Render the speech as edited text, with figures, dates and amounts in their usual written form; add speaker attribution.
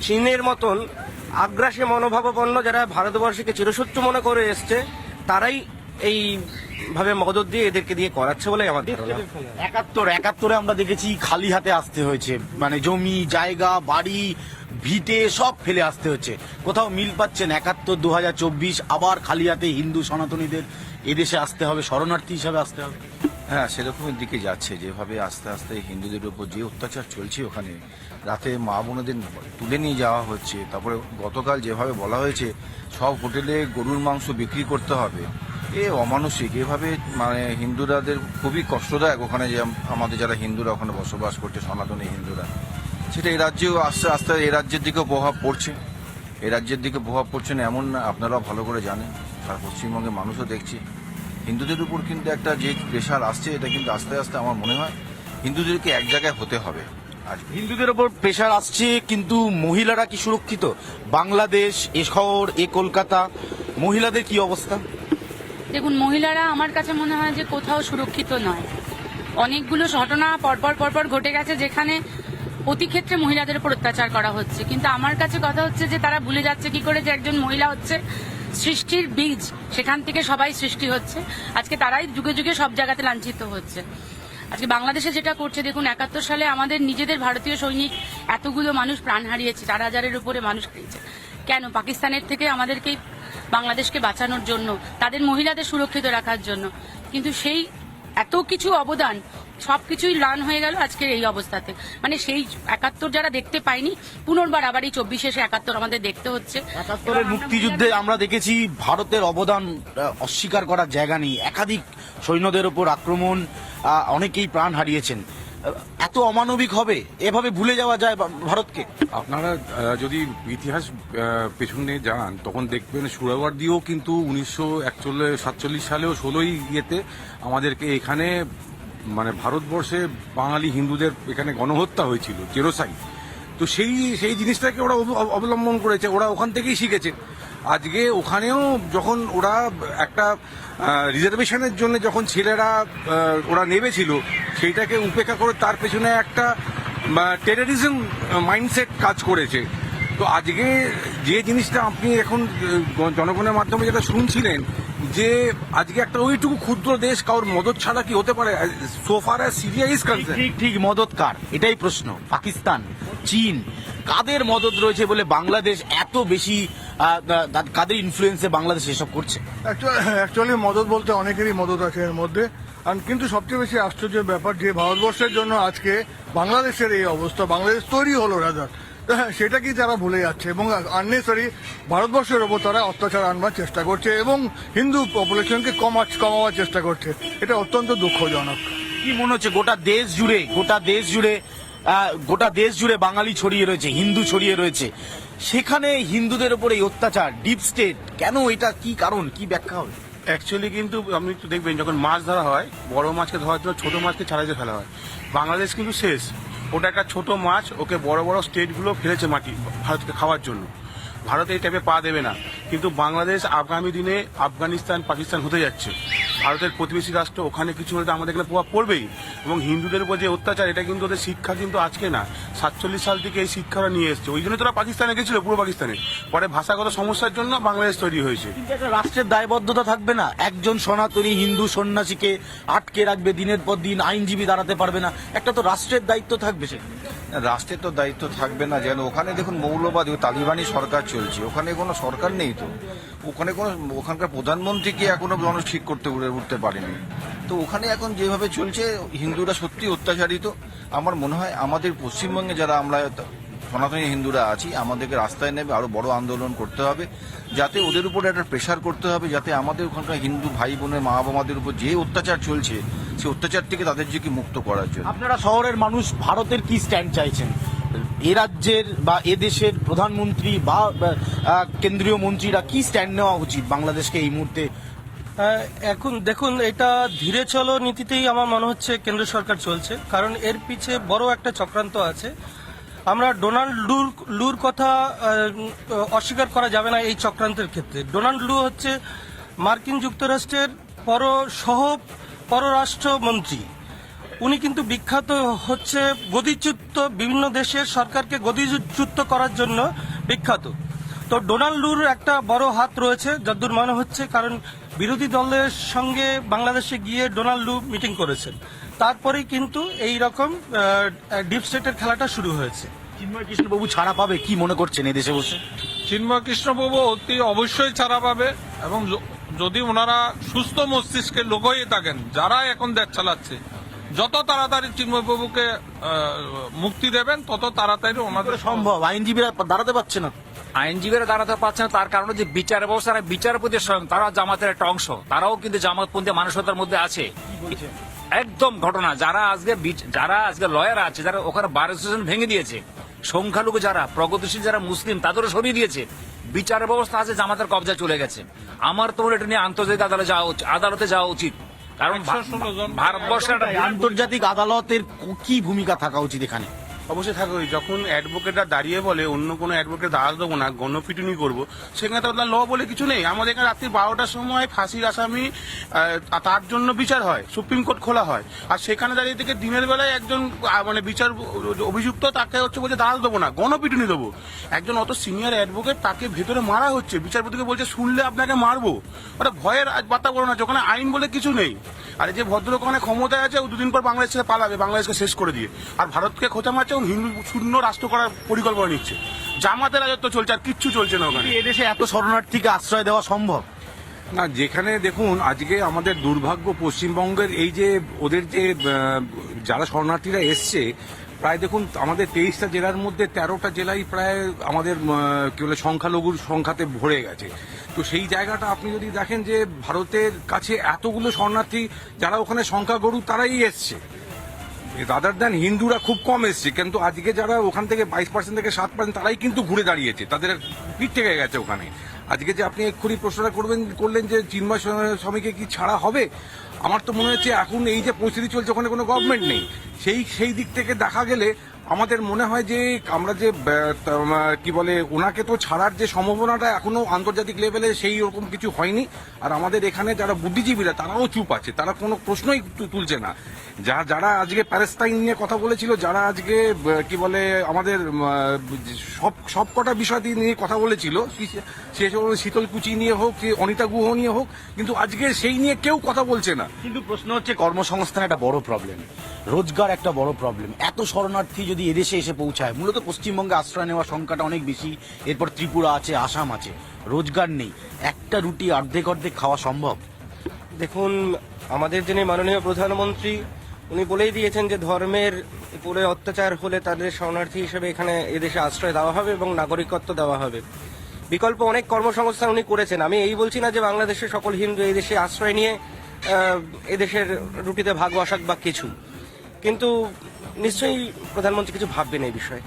Speaker 1: চীনের মতন আগ্রাসী মনোভাবাপন্ন যারা ভারতবর্ষকে চিরশত্রু মনে করে এসছে, তারাই এই ভাবে মদত দিয়ে এদেরকে দিয়ে করাচ্ছে বলে আমার ধারণা।
Speaker 2: একাত্তরে আমরা দেখেছি খালি হাতে আসতে হয়েছে, মানে জমি জায়গা বাড়ি ভিটে সব ফেলে আসতে হচ্ছে। কোথাও মিল পাচ্ছেন 71 2024 আবার খালি হাতে হিন্দু সনাতনীদের এদেশে আসতে হবে, শরণার্থী হিসাবে আসতে হবে?
Speaker 3: হ্যাঁ, সেরকমের দিকে যাচ্ছে। যেভাবে আস্তে আস্তে হিন্দুদের উপর যে অত্যাচার চলছে, ওখানে রাতে মা বোনেদের তুলে নিয়ে যাওয়া হচ্ছে। তারপরে গতকাল যেভাবে বলা হয়েছে সব হোটেলে গরুর মাংস বিক্রি করতে হবে, এ অমানসিক। এভাবে মানে হিন্দুরাদের খুবই কষ্টদায়ক। ওখানে যে আমাদের যারা হিন্দুরা ওখানে বসবাস করছে, সনাতনী হিন্দুরা, সেটা এই রাজ্যেও আস্তে আস্তে এই রাজ্যের দিকেও প্রভাব পড়ছে। এই রাজ্যের দিকে প্রভাব পড়ছে না এমন না, আপনারাও ভালো করে জানেন, সারা পশ্চিমবঙ্গের মানুষও দেখছে। হিন্দুদের উপর কিন্তু একটা যে প্রেশার আসছে, এটা কিন্তু আস্তে আস্তে আমার মনে হয় হিন্দুদেরকে এক জায়গায় হতে হবে। আর
Speaker 2: হিন্দুদের ওপর প্রেশার আসছে, কিন্তু মহিলারা কি সুরক্ষিত? বাংলাদেশ, এ শহর, এ কলকাতা, মহিলাদের কি অবস্থা?
Speaker 4: দেখুন, মহিলারা আমার কাছে মনে হয় যে কোথাও সুরক্ষিত নয়। অনেকগুলো ঘটনা পরপর ঘটে গেছে যেখানে প্রতি ক্ষেত্রে মহিলাদের উপর অত্যাচার করা হচ্ছে, কিন্তু আমার কাছে কথা হচ্ছে যে তারা ভুলে যাচ্ছে কি করে যে একজন মহিলা হচ্ছে সৃষ্টির বীজ, সেখান থেকে সবাই সৃষ্টি হচ্ছে। আজকে তারাই যুগে যুগে সব জায়গাতে লাঞ্ছিত হচ্ছে। আজকে বাংলাদেশে যেটা করছে দেখুন, 71 সালে আমাদের নিজেদের ভারতীয় সৈনিক এতগুলো মানুষ প্রাণ হারিয়েছে, 4,000-এর উপরে মানুষ হারিয়েছে। কেন? পাকিস্তানের থেকে আমাদেরকে বাংলাদেশকে বাঁচানোর জন্য, তাদের মহিলাদের সুরক্ষিত রাখার জন্য। কিন্তু সেই এত কিছু অবদান সবকিছুই লান হয়ে গেল আজকের এই অবস্থাতে। মানে সেই 71 যারা দেখতে পায়নি, পুনর্বার আবার এই 24-এ 71 আমাদের দেখতে হচ্ছে।
Speaker 2: 71-এর মুক্তিযুদ্ধে আমরা দেখেছি ভারতের অবদান অস্বীকার করার জায়গা নেই। একাধিক সৈন্যদের উপর আক্রমণ, অনেকেই প্রাণ হারিয়েছেন। এত অমানবিক হবে? এভাবে ভুলে যাওয়া যায় ভারতকে?
Speaker 5: আপনারা যদি ইতিহাস পেছনে যান তখন দেখবেন সুরাবার্দিও কিন্তু 1947 সালেও 16ই ইয়েতে আমাদেরকে এখানে মানে ভারতবর্ষে বাঙালি হিন্দুদের এখানে গণহত্যা হয়েছিল, জেনোসাইড। তো সেই জিনিসটাকে ওরা অবলম্বন করেছে, ওরা ওখান থেকেই শিখেছে। আজকে ওখানেও যখন ওরা একটা রিজার্ভেশনের জন্য যখন ছেলেরা ওরা নেমেছিল, সেইটাকে উপেক্ষা করে তার পেছনে একটা টেররিজম মাইন্ডসেট কাজ করেছে। তো আজকে যে জিনিসটা আপনি এখন জনগণের মাধ্যমে যেটা শুনছিলেন, যে আজকে একটা ওইটুকু ক্ষুদ্র দেশ কারোর মদত ছাড়া কি হতে পারে? সোফার সিরিয়া ইজ কনসার্ন।
Speaker 2: ঠিক মদত কার, এটাই প্রশ্ন। পাকিস্তান, চীন, কাদের মদত রয়েছে বলে বাংলাদেশ এত বেশি, কাদের ইনফ্লুয়েন্সে বাংলাদেশ এসব করছে?
Speaker 6: অ্যাকচুয়ালি মদত বলতে অনেকেরই মদত আছে এর মধ্যে। কিন্তু সবচেয়ে বেশি আশ্চর্যের ব্যাপার যে ভারতবর্ষের জন্য আজকে বাংলাদেশের এই অবস্থা, বাংলাদেশ তৈরি হলো রাজার, সেটা কি তারা ভুলে যাচ্ছে এবং আননেসারি ভারতবর্ষের ওপর তারা অত্যাচার আনবার চেষ্টা করছে এবং হিন্দু পপুলেশনকে কমাবার চেষ্টা করছে। এটা অত্যন্ত দুঃখজনক।
Speaker 2: কি মনে হচ্ছে গোটা দেশ জুড়ে বাঙালি ছড়িয়ে রয়েছে, হিন্দু ছড়িয়ে রয়েছে, সেখানে হিন্দুদের উপর এই অত্যাচার, ডিপ স্টেট কেন? এটা কি কারণ, কি ব্যাখ্যা হবে?
Speaker 7: অ্যাকচুয়ালি কিন্তু আপনি একটু দেখবেন, যখন মাছ ধরা হয়, বড় মাছকে ধরার জন্য ছোট মাছকে ছাড়াইতে ফেলা হয়। বাংলাদেশ কিন্তু শেষ, ওটা একটা ছোট মাছ, ওকে বড় বড় স্টেটগুলো ফেলেছে মাটি ভারতকে খাওয়ার জন্য। ভারত এই টাইপে পা দেবে না। কিন্তু বাংলাদেশ আগামী দিনে আফগানিস্তান, পাকিস্তান হতে যাচ্ছে। ভারতের প্রতিবেশী রাষ্ট্র, ওখানে কিছু হলে আমাদের এখানে প্রভাব পড়বেই। এবং হিন্দুদের উপর যে অত্যাচার, এটা কিন্তু ওদের শিক্ষা কিন্তু আজকে না, 47 সাল থেকে এই শিক্ষাটা নিয়ে এসছে। ওই জন্য তোরা পাকিস্তানে গেছিল, পূর্ব পাকিস্তানে। পরে ভাষাগত সমস্যার জন্য বাংলাদেশ তৈরি হয়েছে।
Speaker 2: কিন্তু একটা রাষ্ট্রের দায়বদ্ধতা থাকবে না? একজন সনাতনী হিন্দু সন্ন্যাসীকে আটকে রাখবে দিনের পর দিন, আইনজীবী দাঁড়াতে পারবে না, একটা তো রাষ্ট্রের দায়িত্ব থাকবে। সে
Speaker 3: রাষ্ট্রের তো দায়িত্ব থাকবে না যেন? ওখানে দেখুন মৌলবাদী তালিবানি সরকার চলছে, ওখানে কোনো সরকার নেই। তো ওখানকার প্রধানমন্ত্রী কি এখনো মানুষ ঠিক করতে উঠতে পারেনি। তো ওখানে এখন যেভাবে চলছে, হিন্দুরা সত্যি অত্যাচারিত। আমার মনে হয় আমাদের পশ্চিমবঙ্গে যারা আমরা সনাতনী হিন্দুরা আছি, আমাদেরকে রাস্তায় নেবে আরো বড় আন্দোলন করতে হবে, যাতে ওদের উপর একটা প্রেশার করতে হবে, যাতে আমাদের ওখানকার হিন্দু ভাই বোনের মা বাবাদের উপর যে অত্যাচার চলছে, সেই অত্যাচার থেকে তাদেরকে মুক্ত করার জন্য।
Speaker 2: আপনারা শহরের মানুষ ভারতের কি স্ট্যান্ড চাইছেন? এ রাজ্যের বা এ দেশের প্রধানমন্ত্রী বা কেন্দ্রীয় মন্ত্রীরা কি স্ট্যান্ড নেওয়া উচিত বাংলাদেশকে এই মুহূর্তে?
Speaker 1: এখন দেখুন, এটা ধীরে চলো নীতিতেই আমার মনে হচ্ছে কেন্দ্র সরকার চলছে, কারণ এর পিছে বড় একটা চক্রান্ত আছে। আমরা ডোনাল্ড লুর কথা অস্বীকার করা যাবে না এই চক্রান্তের ক্ষেত্রে। ডোনাল্ড লু হচ্ছে মার্কিন যুক্তরাষ্ট্রের পররাষ্ট্রমন্ত্রী। উনি কিন্তু বিখ্যাত হচ্ছে গদিচ্যুত বিভিন্ন দেশের সরকারকে গদিচ্যুত করার জন্য বিখ্যাত। তো ডোনাল্ড লুর একটা বড় হাত রয়েছে যদ্দূর মনে হচ্ছে, কারণ বিরোধী দলের সঙ্গে বাংলাদেশে গিয়ে ডোনাল্ড লু মিটিং করেছেন, তারপরেই কিন্তু এই রকম ডিপ স্টেটের খেলাটা শুরু হয়েছে।
Speaker 2: চিন্ময় কৃষ্ণবাবু ছাড়া পাবে কি মনে করছেন এদেশে বসে?
Speaker 8: চিন্ময় কৃষ্ণবাবু অতি অবশ্যই ছাড়া পাবে, এবং যদি ওনারা সুস্থ মস্তিষ্কের লোক হয়ে থাকেন, যারা এখন দেশ চালাচ্ছে, যত তাড়াতাড়ি চিন্ময় বাবুকে মুক্তি দেবেন তত তাড়াতাড়ি ওনাদের
Speaker 2: সম্ভব আইনজীবীরা দাঁড়াতে পারছে না।
Speaker 9: আইনজীবীরা দাঁড়াতে পারছে না, তার কারণে যে বিচার ব্যবস্থা, বিচারপতি স্বয়ং তারা জামাতের একটা অংশ, তারাও কিন্তু জামাতপন্থী মানসিকতার মধ্যে আছে। একদম ঘটনা, যারা আজকে লয়ার আছে, যারা ওখানে বার অ্যাসোসিয়েশন ভেঙে দিয়েছে, সংখ্যালঘু যারা প্রগতিশীল যারা মুসলিম তাদেরও সরিয়ে দিয়েছে, বিচার ব্যবস্থা আছে জামাতের কবজা চলে গেছে। আমার তো এটা নিয়ে আন্তর্জাতিক আদালতে যাওয়া উচিত, কারণ
Speaker 8: 116 জন
Speaker 9: ভারতবর্ষের একটা
Speaker 2: আন্তর্জাতিক আদালতের কি ভূমিকা থাকা উচিত এখানে?
Speaker 7: অবশ্যই থাকবে। যখন অ্যাডভোকেটরা দাঁড়িয়ে বলে অন্য কোনো অ্যাডভোকেট দাঁড়াতে দেবো না, গণপিটুনি করবো, সেখানে তো ল বলে কিছু নেই। আমাদের এখানে রাত্রি 12টার সময় ফাঁসির আসামি তার জন্য বিচার হয়, সুপ্রিম কোর্ট খোলা হয়, আর সেখানে দাঁড়িয়ে থেকে দিনের বেলায় একজন মানে বিচার অভিযুক্ত তাকে হচ্ছে বলছে দাঁড়াতে দেবো না, গণপিটুনি দেবো। একজন অত সিনিয়র অ্যাডভোকেট তাকে ভেতরে মারা হচ্ছে, বিচারপতিকে বলছে শুনলে আপনাকে মারবো। ওটা ভয়ের বাতাবরণ আছে ওখানে, আইন বলে কিছু নেই। আর যে ভদ্রলোক ওখানে ক্ষমতায় আছে, ও দুদিন পর বাংলাদেশ ছেড়ে পালাবে, বাংলাদেশকে শেষ করে দিয়ে, আর ভারতকে খোঁচা মারছে, হিন্দু শূন্য রাষ্ট্র করার পরিকল্পনা নিচ্ছে। জামাতের রাজত্ব চলছে, আর কিচ্ছু চলছে না ওখানে।
Speaker 2: এদেশে এত শরণার্থীকে আশ্রয় দেওয়া সম্ভব?
Speaker 5: না, যেখানে দেখুন আজকে আমাদের দুর্ভাগ্য পশ্চিমবঙ্গের এই যে ওদের যে যারা শরণার্থীরা এসছে, প্রায় দেখুন আমাদের 23টা জেলার মধ্যে 13টা জেলায় প্রায় আমাদের কি বলে সংখ্যালঘুর সংখ্যাতে ভরে গেছে। তো সেই জায়গাটা আপনি যদি দেখেন যে ভারতের কাছে এতগুলো শরণার্থী যারা ওখানে সংখ্যাগরু তারাই এসছে, রাদার দেন হিন্দুরা খুব কম এসছে, কিন্তু আজকে যারা ওখান থেকে 22% থেকে 7% তারাই কিন্তু ঘুরে দাঁড়িয়েছে, তাদের পিঠ থেকে গেছে ওখানে। আজকে যে আপনি এক্ষুনি প্রশ্নটা করলেন যে চিন্ময় স্বামীকে কি ছাড়া হবে, আমার তো মনে হচ্ছে এখন এই যে পরিস্থিতি চলছে ওখানে কোনো গভর্নমেন্ট নেই, সেই দিক থেকে দেখা গেলে আমাদের মনে হয় যে আমরা যে কি বলে ওনাকে তো ছাড়ার যে সম্ভাবনাটা এখনো আন্তর্জাতিক লেভেলে সেই রকম কিছু হয়নি। আর আমাদের এখানে যারা বুদ্ধিজীবীরা তারাও চুপ আছে, তারা কোনো প্রশ্নই তুলছে না। যারা আজকে প্যালেস্তাইন নিয়ে কথা বলেছিল, যারা আজকে কি বলে আমাদের সব কটা বিষয় নিয়ে কথা বলেছিল, সেসব শীতলকুচি নিয়ে হোক, অনিতা গুহ নিয়ে হোক, কিন্তু আজকে সেই নিয়ে কেউ কথা বলছে না।
Speaker 2: কিন্তু প্রশ্ন হচ্ছে কর্মসংস্থান একটা বড় প্রবলেম, রোজগার একটা বড় প্রবলেম। এত শরণার্থী যদি এদেশে এসে পৌঁছায়, মূলত পশ্চিমবঙ্গে আশ্রয় নেওয়ার সংখ্যাটা অনেক বেশি, এরপর ত্রিপুরা আছে, আসাম আছে, রোজগার নেই, একটা রুটি অর্ধেক খাওয়া সম্ভব?
Speaker 1: দেখুন, আমাদের যিনি মাননীয় প্রধানমন্ত্রী উনি বলেই দিয়েছেন যে ধর্মের উপরে অত্যাচার হলে তাদের শরণার্থী হিসেবে এখানে এদেশে আশ্রয় দেওয়া হবে এবং নাগরিকত্ব দেওয়া হবে। বিকল্প অনেক কর্মসংস্থান উনি করেছেন। আমি এই বলছি না যে বাংলাদেশের সকল হিন্দু এই দেশে আশ্রয় নিয়ে এদেশের রুটিতে ভাগ বসাক বা কিছু, কিন্তু নিশ্চয়ই প্রধানমন্ত্রী কিছু ভাববেন এই বিষয়ে।